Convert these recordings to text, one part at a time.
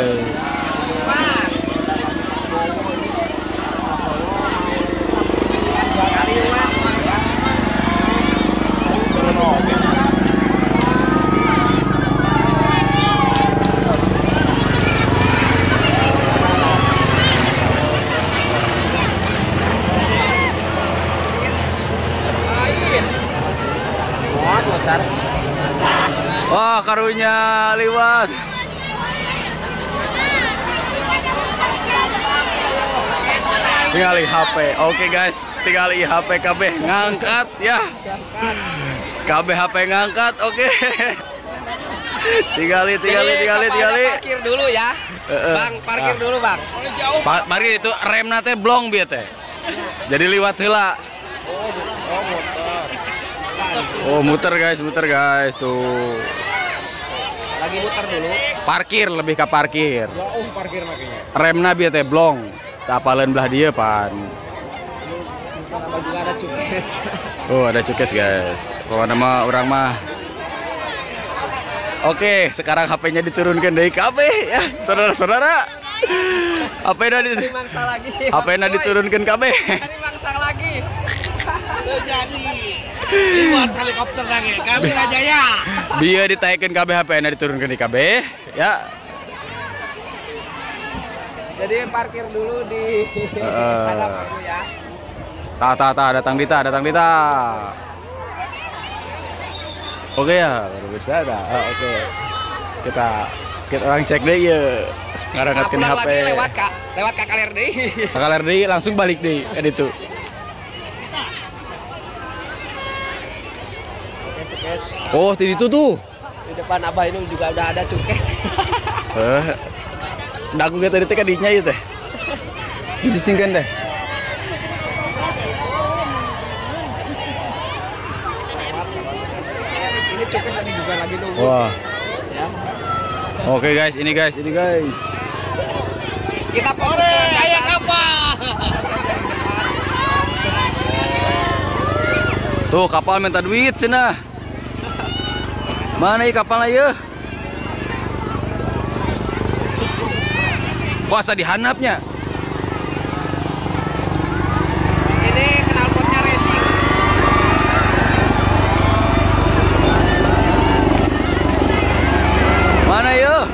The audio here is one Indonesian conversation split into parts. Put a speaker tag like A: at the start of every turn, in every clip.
A: guys. Wah, karunya liwat. Tinggal HP. Oke guys, tinggal HP KB ngangkat ya. KB HP ngangkat. Oke. tinggal.
B: Parkir dulu ya. Bang, parkir dulu, Bang.
A: Parkir itu rem nate blong bieu teh. Jadi liwat heula. Oh, muter guys tuh.
B: Lagi muter dulu.
A: Parkir lebih ke parkir.
B: Parkir makanya.
A: Remna bieu teh blong. Tapaleun belah dia pan.
B: Juga ada cukes.
A: Oh, ada cukes guys. Kalau nama orang mah. Oke, sekarang HP-nya diturunkan dari KB ya, saudara-saudara. HP-nya diturunkan KB.
B: Tadi mangsang lagi.
C: Jadi liwat helikopter lagi. Kami Rajaya.
A: Dia ditaikkan KB, HP-nya diturunkan di KB ya.
B: Jadi parkir dulu di sana dulu ya.
A: Datang Dita. Oke ya, baru bisa dah. Oke. Kita orang cek deh ya. Ngarangatkeun HP.
B: Lagi lewat Kak Kalerdi.
A: Kak Kalerdi langsung balik deh kan itu. Oh, itu tuh.
B: Di depan Abah ini juga udah ada cukes.
A: Nggak aku tadi teh kadinya itu teh. Disisingkan deh.
B: Ini cukes lagi juga lagi nunggu.
A: Wah.
B: Ya.
A: Oke guys, ini guys.
B: Kita fokus ke landasan.
A: Tuh kapal minta duit cenah. Mana kapalnya ya? Kuasa dihanapnya.
B: Ini knalpotnya racing.
A: Mana ya?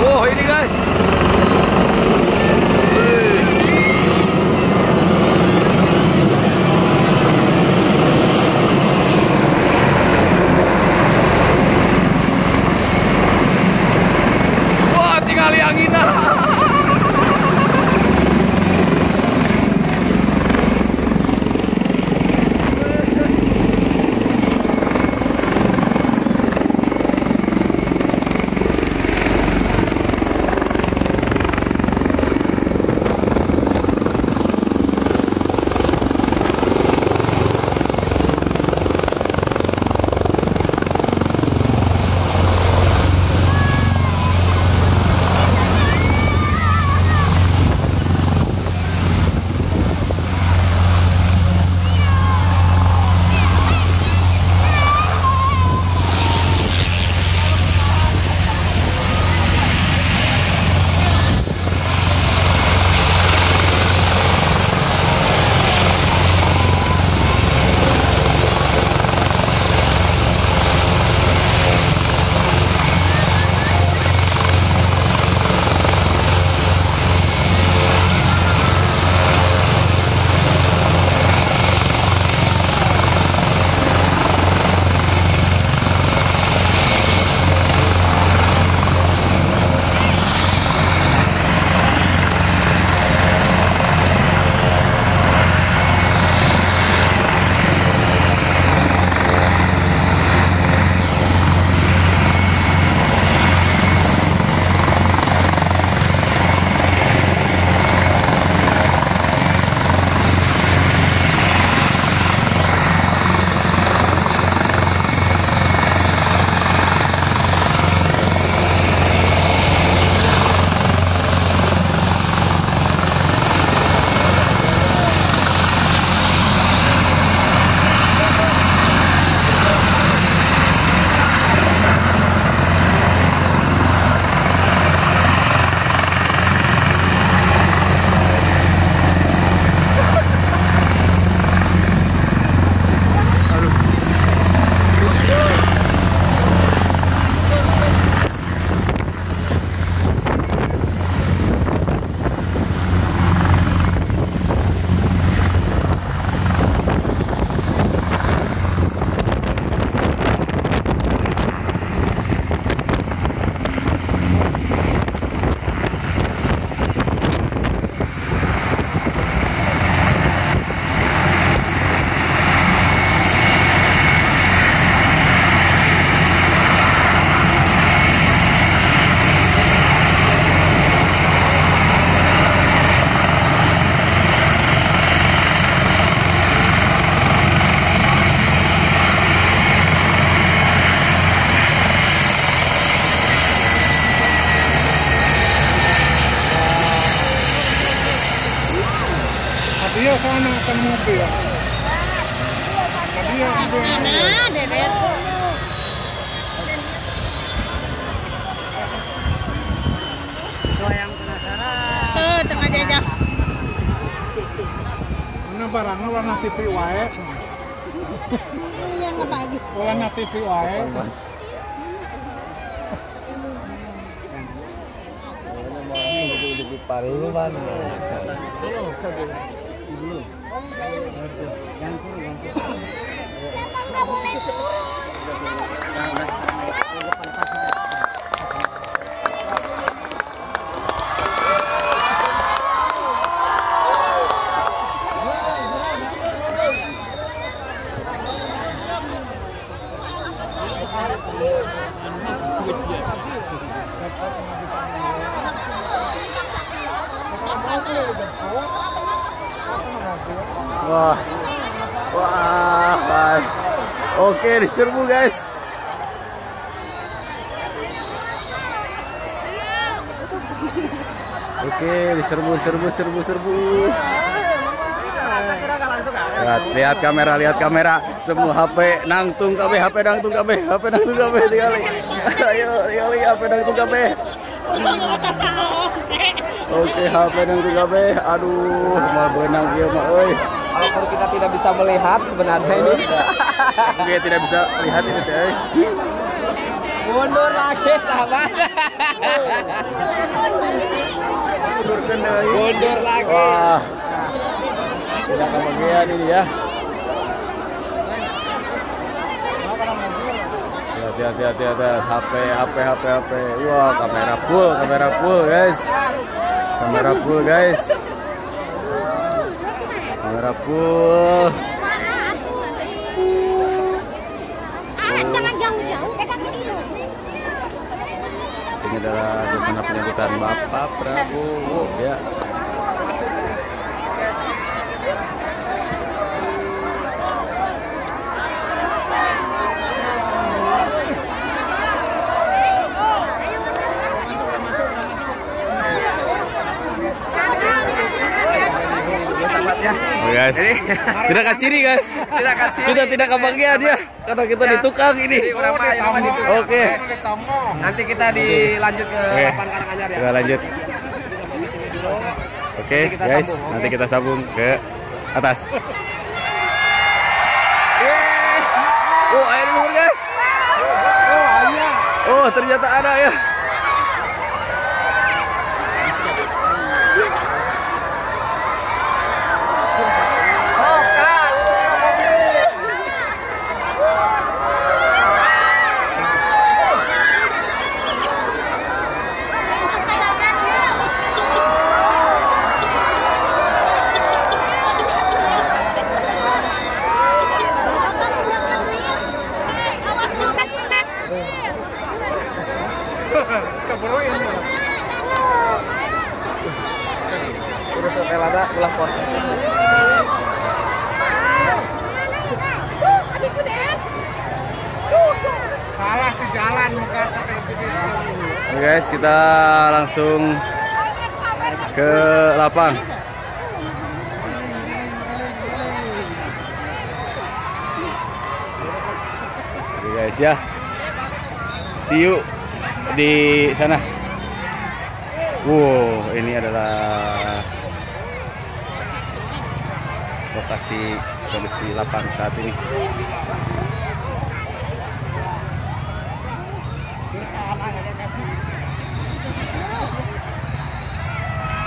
A: Oh, ini guys.
D: Tengah jajah.
C: Ini barangnya warna TV wae.
D: Yang apa lagi?
C: Warna TV wae.
A: Wah, wah, oke diserbu guys. Oke diserbu. Lihat kamera, semua HP nangtung KB, HP nangtung KB, tinggal. Ayo, HP nangtung KB. Oke, HP nangtung KB. Aduh, mau benang dia mah, oi.
B: Walaupun kita tidak bisa melihat sebenarnya ini.
A: Oke, tidak bisa lihat ini teh.
B: Mundur lagi sahabat. Mundur lagi.
A: Wah. Tidak kebagian ini ya. Hati-hati. HP. Wah, kamera full guys. Kamera full.
D: Jangan jauh-jauh, pegang dulu.
A: Ini adalah suasana penyambutan Bapak Prabowo ya. Oh guys, tidak kaciri guys. Kita tidak kebagian ya, karena kita di tukang ini. Oke.
B: Nanti kita dilanjut ke lapangan Karanganyar ya.
A: Kita lanjut. Oke guys, nanti kita sambung ke atas. Oh, air luhur guys. Oh, ternyata ada ya.
B: Terus hotel ada belah portet.
C: Salah di jalan muka sampai gede.
A: Oke guys, kita langsung ke lapang. Oke guys ya. See you di sana. Wow, ini adalah lokasi kondisi lapang saat ini.